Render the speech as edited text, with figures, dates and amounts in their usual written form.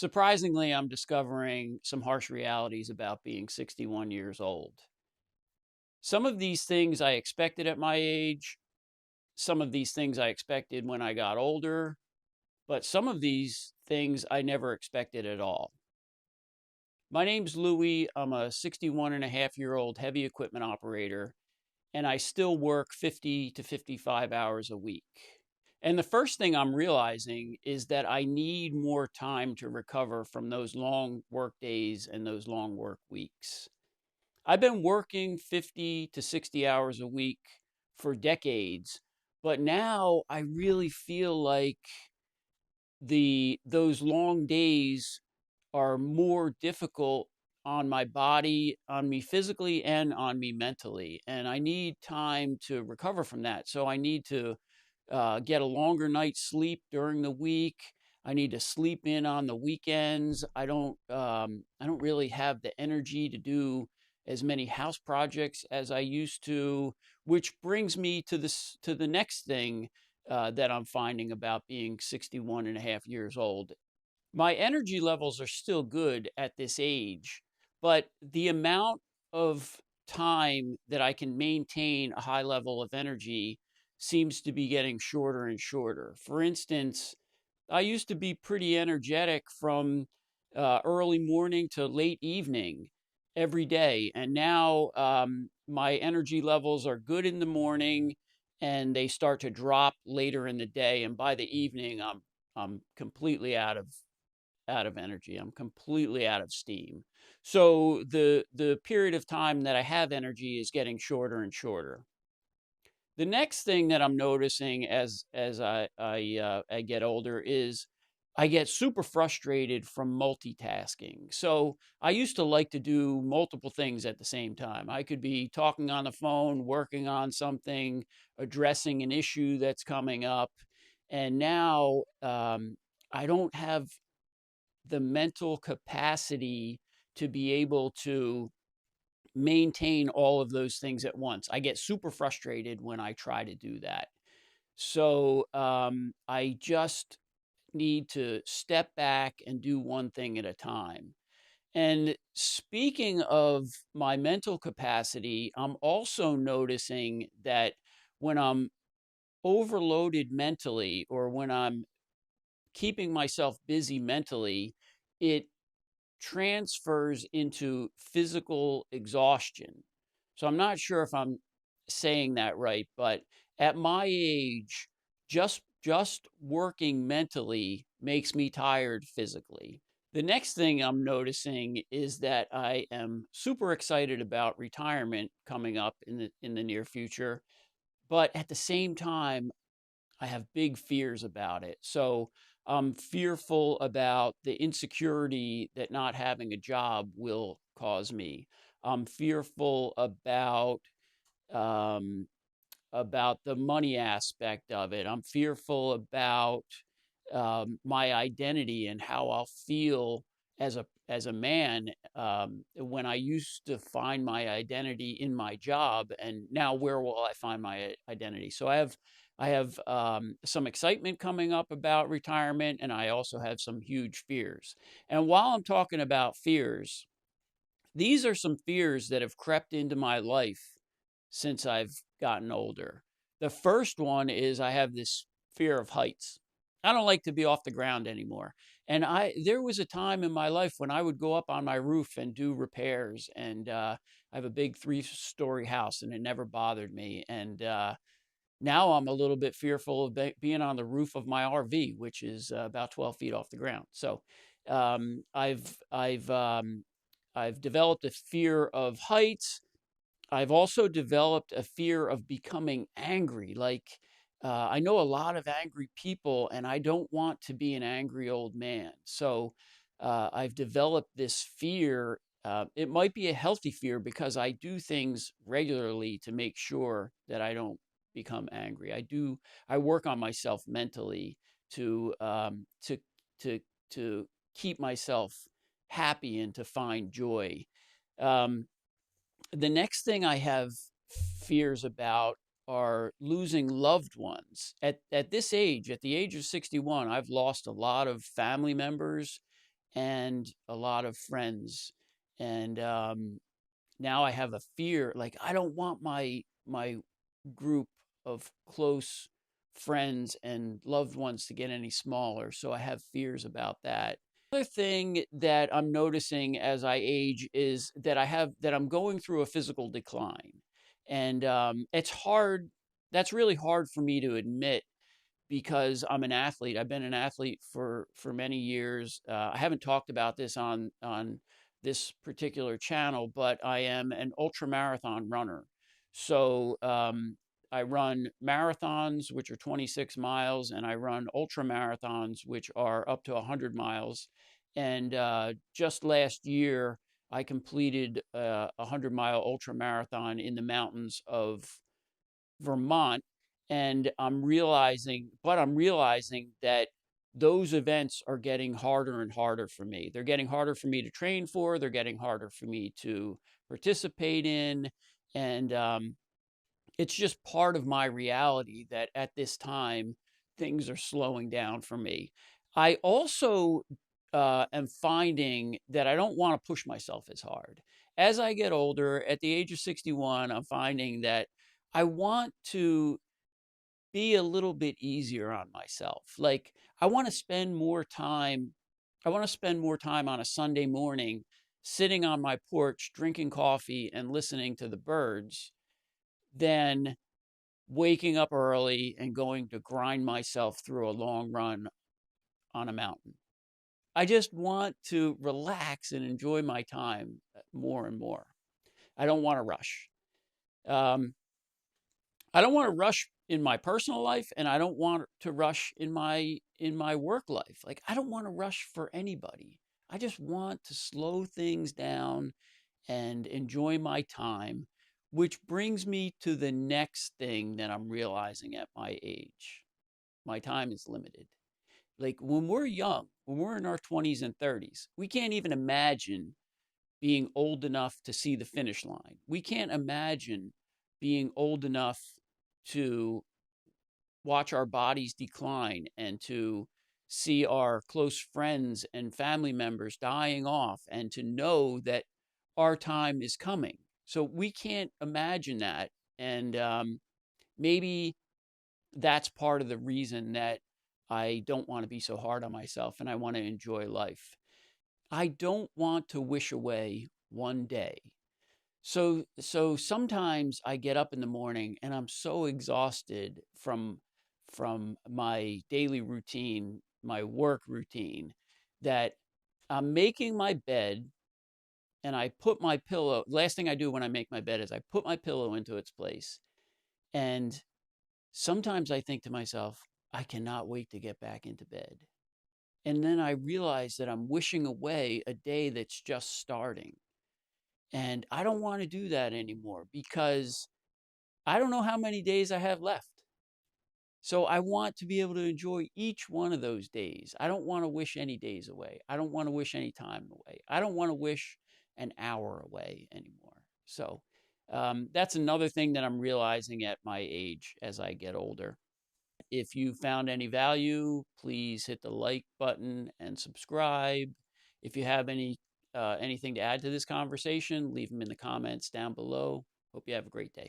Surprisingly, I'm discovering some harsh realities about being 61 years old. Some of these things I expected at my age, some of these things I expected when I got older, but some of these things I never expected at all. My name's Louie. I'm a 61 and a half year old heavy equipment operator, and I still work 50 to 55 hours a week. And the first thing I'm realizing is that I need more time to recover from those long work days and those long work weeks. I've been working 50 to 60 hours a week for decades, but now I really feel like those long days are more difficult on my body, on me physically, and on me mentally. And I need time to recover from that. So I need to get a longer night's sleep during the week. I need to sleep in on the weekends. I don't really have the energy to do as many house projects as I used to, which brings me to the next thing that I'm finding about being 61 and a half years old. My energy levels are still good at this age, but the amount of time that I can maintain a high level of energy seems to be getting shorter and shorter. For instance, I used to be pretty energetic from early morning to late evening every day. And now my energy levels are good in the morning and they start to drop later in the day. And by the evening, I'm completely out of energy. I'm completely out of steam. So the period of time that I have energy is getting shorter and shorter. The next thing that I'm noticing as I get older is I get super frustrated from multitasking. So I used to like to do multiple things at the same time. I could be talking on the phone, working on something, addressing an issue that's coming up, and now I don't have the mental capacity to be able to maintain all of those things at once. I get super frustrated when I try to do that. So I just need to step back and do one thing at a time. And speaking of my mental capacity, I'm also noticing that when I'm overloaded mentally or when I'm keeping myself busy mentally, it transfers into physical exhaustion. So I'm not sure if I'm saying that right, but at my age, just working mentally makes me tired physically. The next thing I'm noticing is that I am super excited about retirement coming up in the near future, but at the same time, I have big fears about it. So I'm fearful about the insecurity that not having a job will cause me. I'm fearful um, about the money aspect of it. I'm fearful about my identity and how I'll feel as a man when I used to find my identity in my job, and now where will I find my identity? So I have some excitement coming up about retirement, and I also have some huge fears. And while I'm talking about fears, these are some fears that have crept into my life since I've gotten older. The first one is I have this fear of heights. I don't like to be off the ground anymore. And there was a time in my life when I would go up on my roof and do repairs. And I have a big 3-story house, and it never bothered me. And now I'm a little bit fearful of being on the roof of my RV, which is about 12 feet off the ground. So um, I've I've um, I've developed a fear of heights. I've also developed a fear of becoming angry. Like, I know a lot of angry people, and I don't want to be an angry old man. So, I've developed this fear. It might be a healthy fear because I do things regularly to make sure that I don't become angry. I work on myself mentally to, to, to keep myself happy and to find joy. Um, the next thing I have fears about are losing loved ones. At this age, at the age of 61, I've lost a lot of family members and a lot of friends. And now I have a fear, like I don't want my group of close friends and loved ones to get any smaller, so I have fears about that. Another thing that I'm noticing as I age is that I'm going through a physical decline. And it's hard. That's really hard for me to admit because I'm an athlete. I've been an athlete for many years. I haven't talked about this on this particular channel, but I am an ultra marathon runner. So I run marathons, which are 26 miles, and I run ultra marathons, which are up to 100 miles. And just last year, I completed a 100-mile ultra marathon in the mountains of Vermont. And I'm realizing that those events are getting harder and harder for me. They're getting harder for me to train for, they're getting harder for me to participate in. And it's just part of my reality that at this time, things are slowing down for me. I also am finding that I don't want to push myself as hard. As I get older, at the age of 61, I'm finding that I want to be a little bit easier on myself. Like I want to spend more time. I want to spend more time on a Sunday morning sitting on my porch, drinking coffee and listening to the birds than waking up early and going to grind myself through a long run on a mountain. I just want to relax and enjoy my time more and more. I don't want to rush. Um, I don't want to rush in my personal life, and I don't want to rush in my work life. Like I don't want to rush for anybody. I just want to slow things down and enjoy my time, which brings me to the next thing that I'm realizing at my age. My time is limited. Like when we're young, when we're in our 20s and 30s, we can't even imagine being old enough to see the finish line. We can't imagine being old enough to watch our bodies decline and to see our close friends and family members dying off and to know that our time is coming. So we can't imagine that. And maybe that's part of the reason that I don't want to be so hard on myself and I want to enjoy life. I don't want to wish away one day. So sometimes I get up in the morning and I'm so exhausted from my daily routine, my work routine, that I'm making my bed and I put my pillow. Last thing I do when I make my bed is I put my pillow into its place. And sometimes I think to myself, I cannot wait to get back into bed. And then I realize that I'm wishing away a day that's just starting. And I don't want to do that anymore because I don't know how many days I have left. So I want to be able to enjoy each one of those days. I don't want to wish any days away. I don't want to wish any time away. I don't want to wish an hour away anymore. So that's another thing that I'm realizing at my age as I get older. If you found any value, please hit the like button and subscribe. If you have anything to add to this conversation, leave them in the comments down below. Hope you have a great day.